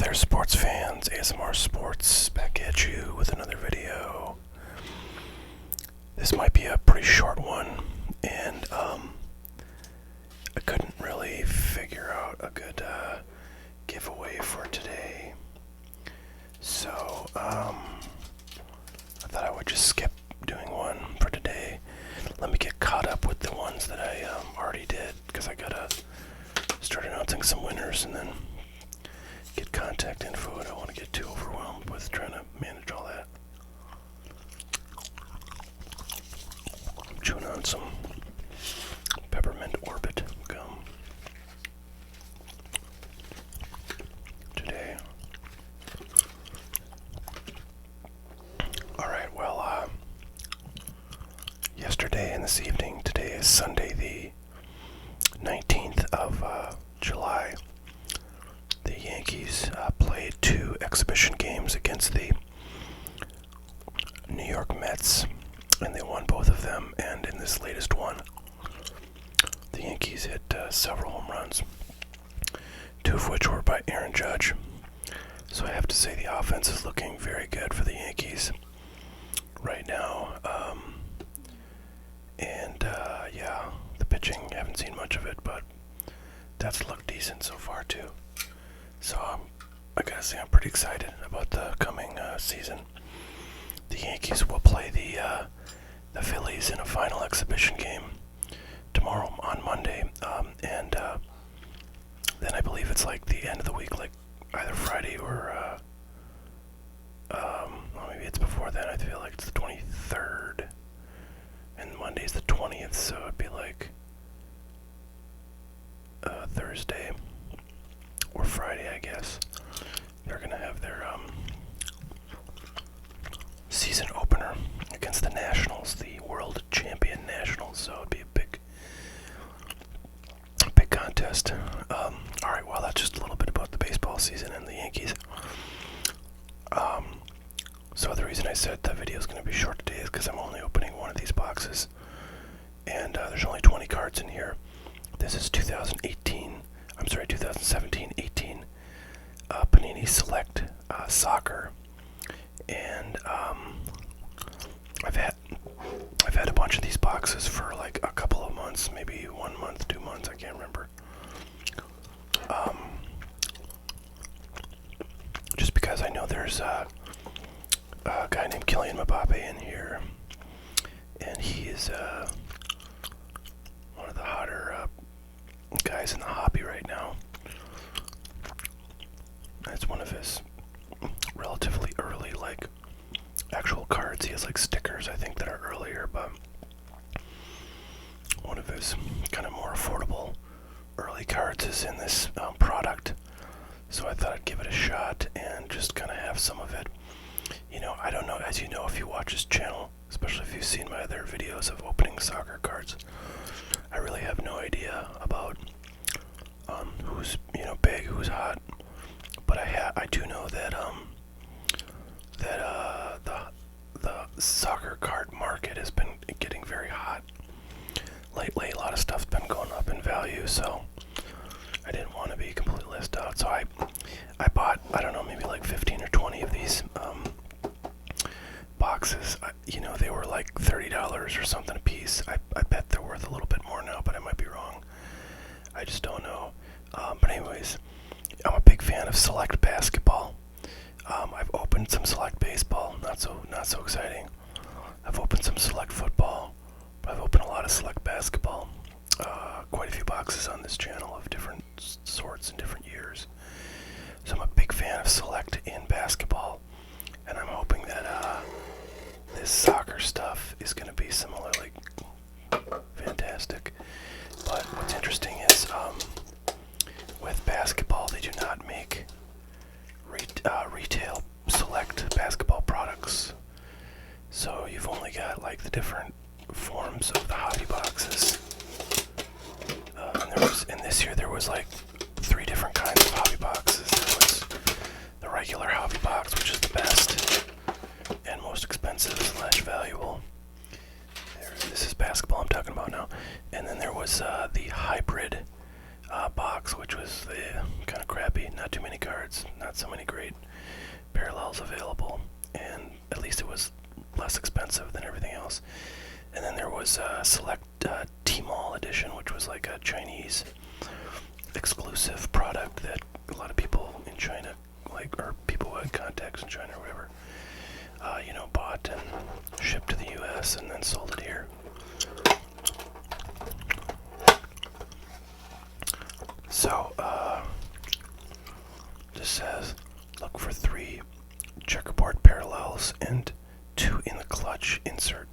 there, sports fans. ASMR Sports back at you with another video. This might be a pretty short one, and I couldn't really figure out a good giveaway for today. So I thought I would just skip doing one for today. Let me get caught up with the ones that I already did, because I gotta start announcing some winners and then get contact info. I don't want to get too overwhelmed with trying to manage all that. I'm chewing on some peppermint orbit gum today. Alright, well, yesterday and this evening, today is Sunday the 19th of July. The Yankees played 2 exhibition games against the New York Mets, and they won both of them. And in this latest one, the Yankees hit several home runs, 2 of which were by Aaron Judge. So I have to say the offense is looking very good for the Yankees right now. Yeah, the pitching, haven't seen much of it, but that's looked decent so far too. So I gotta say I'm pretty excited about the coming season. The Yankees will play the Phillies in a final exhibition game tomorrow on Monday, and then I believe it's like the end of the week, like either Friday or well, maybe it's before that. I feel like it's the 23rd, and Monday's the 20th, so it'd be like Thursday or Friday, I guess. They're gonna have their season opener against the Nationals, the world champion Nationals. So it'd be a big contest. All right, well, that's just a little bit about the baseball season and the Yankees. So the reason I said the video is going to be short today is because I'm only opening one of these boxes, and there's only 20 cards in here. This is 2017-18 Panini Select Soccer, and I've had a bunch of these boxes for like a couple of months, maybe 1 month, 2 months, I can't remember. Just because I know there's a guy named Kylian Mbappe in here, and he is one of the hotter guys in the hobby right now. It's one of his relatively early, like, actual cards. He has like stickers, I think, that are earlier, but one of his kind of more affordable early cards is in this product. So I thought I'd give it a shot and just kind of have some of it. You know, I don't know, as you know, if you watch this channel, especially if you've seen my other videos of opening soccer cards, I really have no idea about who's, you know, big, who's hot. But I do know that the soccer card market has been getting very hot lately. A lot of stuff's been going up in value, so I didn't want to be completely left out. So I bought, I don't know, maybe like 15 or 20 of these boxes. You know, they were like $30 or something a piece. I bet they're worth a little bit more now, but I might be wrong. I just don't know. But anyways, I'm a big fan of Select Basketball. I've opened some Select Baseball, not so exciting. I've opened some Select Football, but I've opened a lot of Select Basketball. Quite a few boxes on this channel of different sorts and different years. So I'm a big fan of Select in basketball, and I'm hoping that this soccer stuff is going to be similarly fantastic. But what's interesting is with basketball, they do not make retail Select basketball products. So you've only got like the different forms of the hobby boxes. And this year there was like 3 different kinds of hobby boxes. There was the regular hobby box, which is the best and most expensive / valuable. This is basketball I'm talking about now. And then there was the hybrid box, which was kind of crappy, not too many cards. cards. Not so many great parallels available, and at least it was less expensive than everything else. And then there was a select Tmall edition, which was like a Chinese exclusive product that a lot of people in China, like, or people who had contacts in China or whatever, bought and shipped to the U.S. and then sold it here. So, this says, look for 3 checkerboard parallels and 2 in the clutch inserts.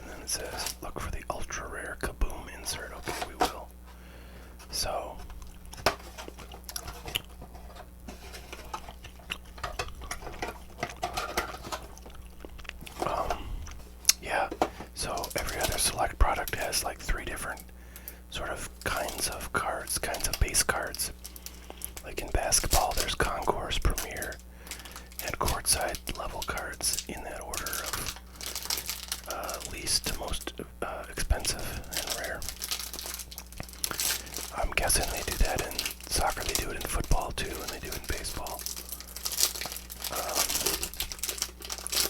And then it says, look for the ultra rare kaboom insert. Okay, we will. So, yeah. So every other select product has like 3 different sort of kinds of cards, kinds of base cards. Like in basketball, there's concourse, premier, and courtside level cards in that order of least to most expensive and rare. I'm guessing they do that in soccer, they do it in football too, and they do it in baseball.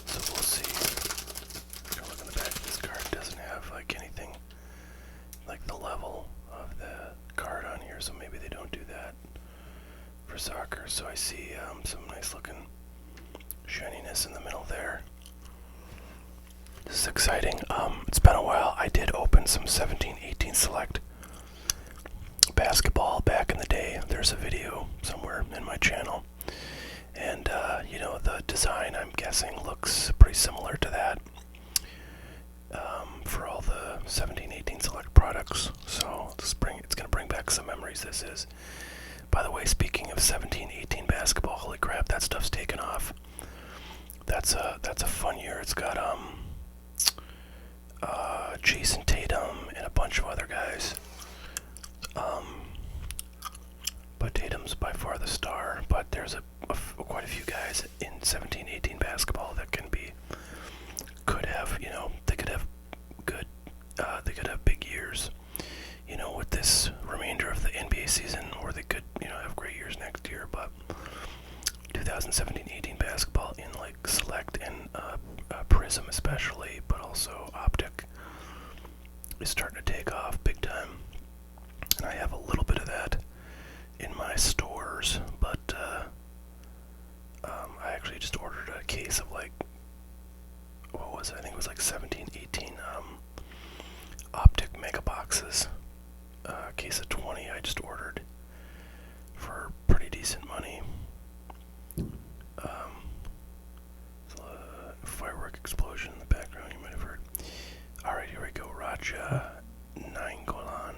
So we'll see. Look in the back of this card. It doesn't have like anything like the level of the card on here, so maybe they don't do that for soccer. So I see some nice looking shininess in the middle there. This is exciting. It's been a while. I did open some 17-18 select basketball back in the day. There's a video somewhere in my channel. And, the design, I'm guessing, looks pretty similar to that for all the 17-18 select products. So it's going to bring back some memories, this is. By the way, speaking of 17-18 basketball, holy crap, that stuff's taken off. That's a fun year. It's got Jason Tatum and a bunch of other guys. But Tatum's by far the star. But there's quite a few guys in 17-18 basketball that could have good, they could have big years, with this remainder of the NBA season, or they could, have great years next year. But 2017-18 basketball in like select and Prism especially, but also Optic, is starting to take off big time. And I have a little bit of that in my stores, but I actually just ordered a case of like, what was it? I think it was like 17-18 Optic mega boxes. Case of 20 I just ordered for pretty decent money. Firework explosion in the background, you might have heard. Alright, here we go. Raja Nainggolan,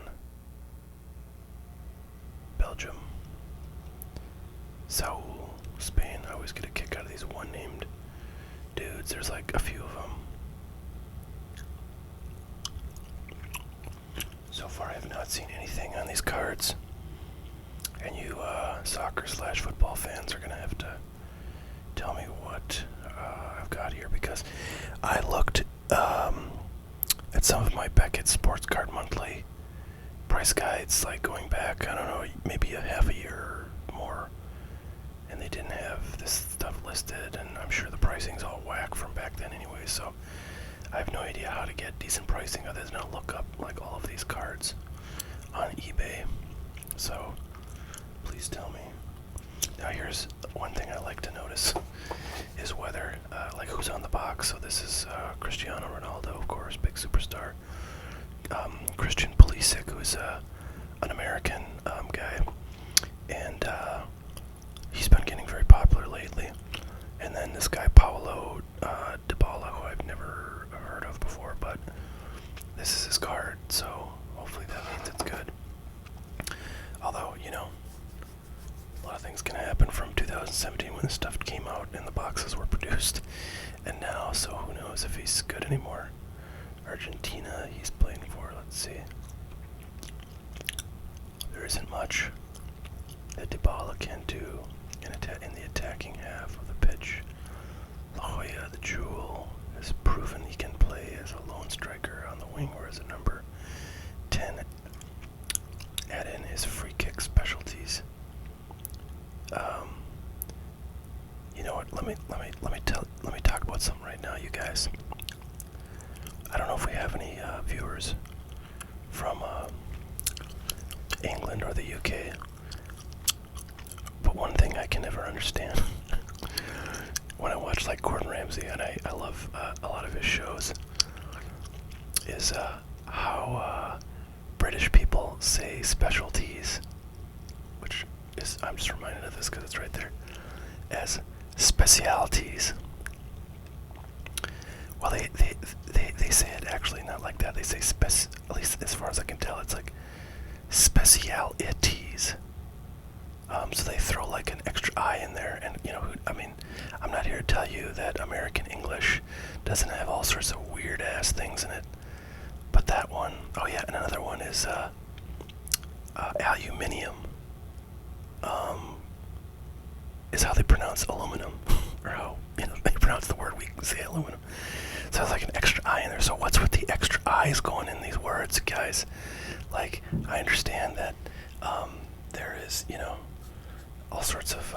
Belgium. Saul, Spain. I always get a kick out of these one-named dudes. There's like a few of them. So far, I have not seen anything on these cards. And you soccer/football fans are going to have to tell me what I've got here, because I looked at some of my Beckett Sports Card Monthly price guides, like going back, I don't know, maybe a half a year or more, and they didn't have this stuff listed, and I'm sure the pricing's all whack from back then anyway, so I have no idea how to get decent pricing other than to look up like all of these cards on eBay. So please tell me. Now here's one thing I like to notice is whether, like who's on the box. So this is Cristiano Ronaldo, of course, big superstar. Christian Pulisic, who's an American guy, and he's been getting very popular lately. And then this guy Paulo Dybala, who I've never heard of before, but this is his card, so hopefully that means it's good. Although, a lot of things can happen from 2017 when this stuff came out and the boxes were produced, and now, so who knows if he's good anymore. Argentina, he's playing for, let's see. There isn't much that Dybala can do in the attacking half of the pitch. La Jolla, the Jewel, has proven he can play as a lone striker on the wing or as a number 10. Add in his free kicks let me talk about something right now, you guys. I don't know if we have any viewers from England or the UK, but one thing I can never understand when I watch like Gordon Ramsay, and I love a lot of his shows, is how British people say specialties, which is, I'm just reminded of this because it's right there, as specialities. Well, they say it actually not like that. They say at least as far as I can tell, it's like specialities. So they throw like an extra I in there, and I mean, I'm not here to tell you that American English doesn't have all sorts of weird ass things in it, but that one, oh yeah, and another one is aluminium. Is how they pronounce aluminum, or how they pronounce the word we say aluminum. So there's like an extra I in there. So what's with the extra I's going in these words, guys? Like, I understand that there is, all sorts of,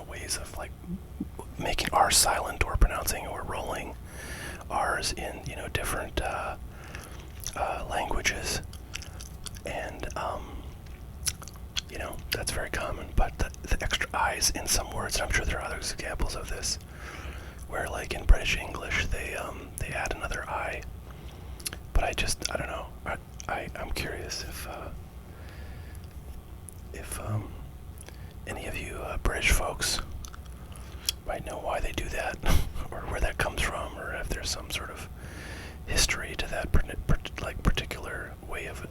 ways of like making R silent or pronouncing or rolling R's in, different languages. And, that's very common. But the extra I's in some words, and I'm sure there are other examples of this, where like in British English they add another I. But I don't know. I'm curious if any of you British folks might know why they do that, or where that comes from, or if there's some sort of history to that particular way of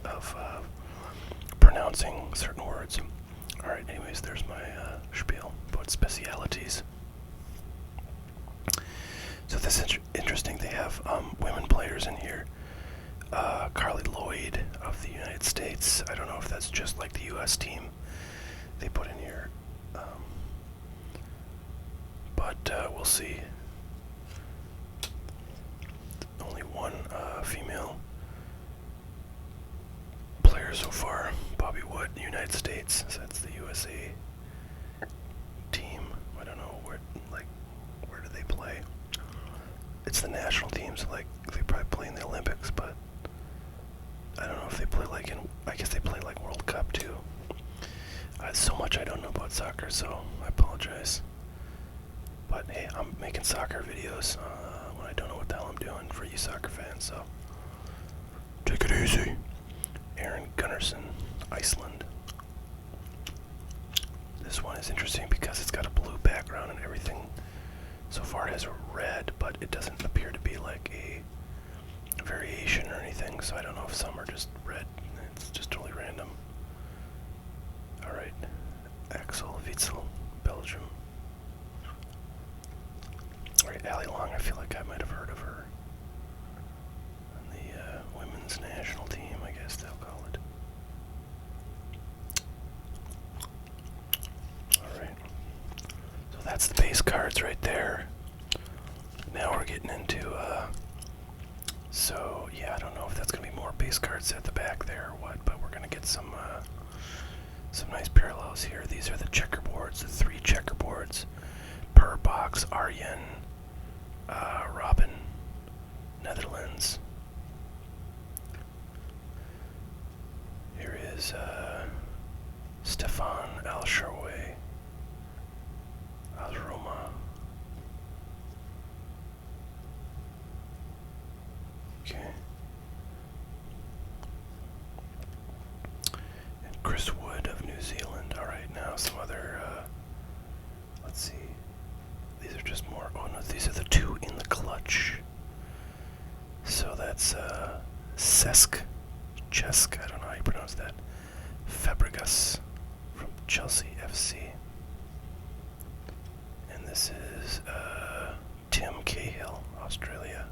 pronouncing certain words. All right. Anyways, there's my spiel about specialities. So this is interesting. They have women players in here. Carly Lloyd of the United States. I don't know if that's just like the U.S. team they put in here, but we'll see. Only one female player so far. Bobby Wood, United States. So that's the USA team. I don't know where do they play? It's the national team, so like they probably play in the Olympics, but I don't know if they play I guess they play like World Cup too. So much I don't know about soccer, so I apologize. But hey, I'm making soccer videos when I don't know what the hell I'm doing for you soccer fans, so take it easy. Aaron Gunnarsson, Iceland. This one is interesting because it's got a blue background and everything so far has red, but it doesn't appear to be like a variation or anything, so I don't know if some are just red. It's just totally random. Alright, Axel Witsel, Belgium. Alright, Ali Long, I feel like I might have heard of her. On the women's national team, I guess they'll call it. Alright, so that's the base cards right there. Now we're getting into, so yeah, I don't know if that's going to be more base cards at the back there or what, but we're going to get some nice parallels here. These are the checkerboards, the 3 checkerboards per box. Arjen, Robin, Netherlands. Here is Stefan Al-Sharway, Al-Roma. Okay. And Chris Wood of New Zealand. Alright, now some other, let's see. These are just more, oh no, these are the 2 in the clutch. So that's, Chesk, I don't know how you pronounce that. Fabregas from Chelsea FC. And this is, Tim Cahill, Australia.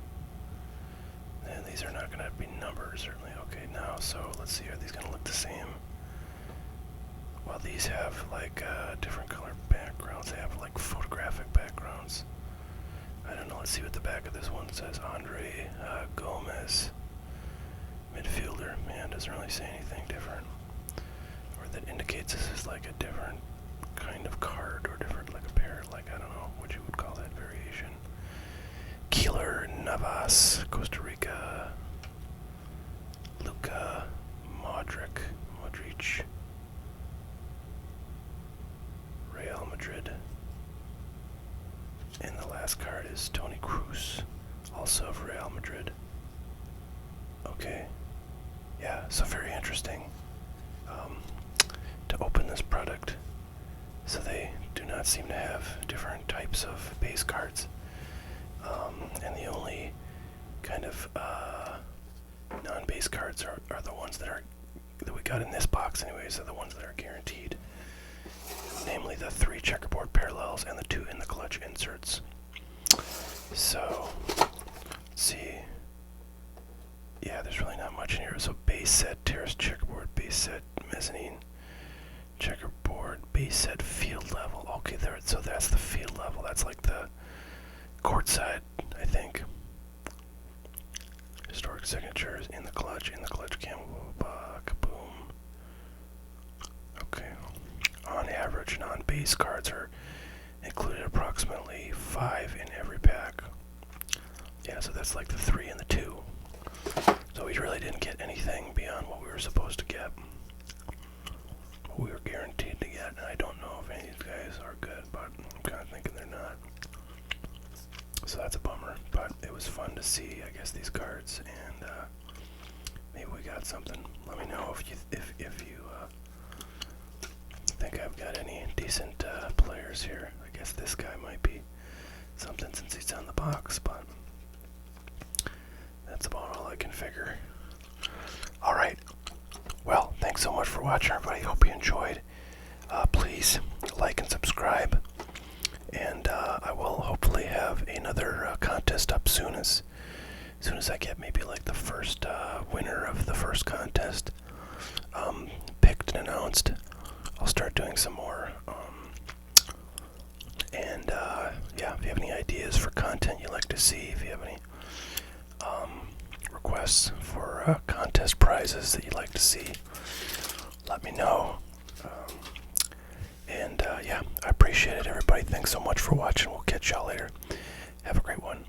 And these are not going to be numbers, certainly. Okay, now, so let's see, are these going to look the same? Well, these have like different color backgrounds. They have like photographic backgrounds. I don't know, let's see what the back of this one says. Andre Gomez, midfielder. Man, doesn't really say anything different. Or that indicates this is like a different kind of card, or different, like a pair, like, I don't know what you would call Keeler Navas, Costa Rica. Luka Modric, Real Madrid. And the last card is Toni Kroos, also of Real Madrid. Okay, yeah, so very interesting to open this product. So they do not seem to have different types of base cards. And the only kind of non-base cards are the ones that we got in this box anyways, are the ones that are guaranteed. Namely the 3 checkerboard parallels and the 2 in the clutch inserts. So, let's see. Yeah, there's really not much in here. So base set, terrace checkerboard, base set, mezzanine, checkerboard, base set, field level. Okay, there. So that's the field level. That's like the court side, I think. Historic signatures in the clutch camel, kaboom. Okay. On average, non-base cards are included approximately 5 in every pack. Yeah, so that's like the 3 and the 2. So we really didn't get anything beyond what we were supposed to get. What we were guaranteed to get, and I don't know if any of these guys are good, but I'm kind of thinking they're not. So that's a bummer, but it was fun to see, I guess, these cards, and maybe we got something. Let me know if you think I've got any decent players here. I guess this guy might be something since he's on the box, but that's about all I can figure. Alright, well, thanks so much for watching, everybody. Hope you enjoyed. Please like and subscribe, and I will hopefully have another contest up soon as I get maybe like the first winner of the first contest picked and announced. I'll start doing some more. And yeah, if you have any ideas for content you'd like to see, if you have any requests for contest prizes that you'd like to see, let me know. And yeah, I appreciate it, everybody. Thanks so much for watching. We'll catch y'all later. Have a great one.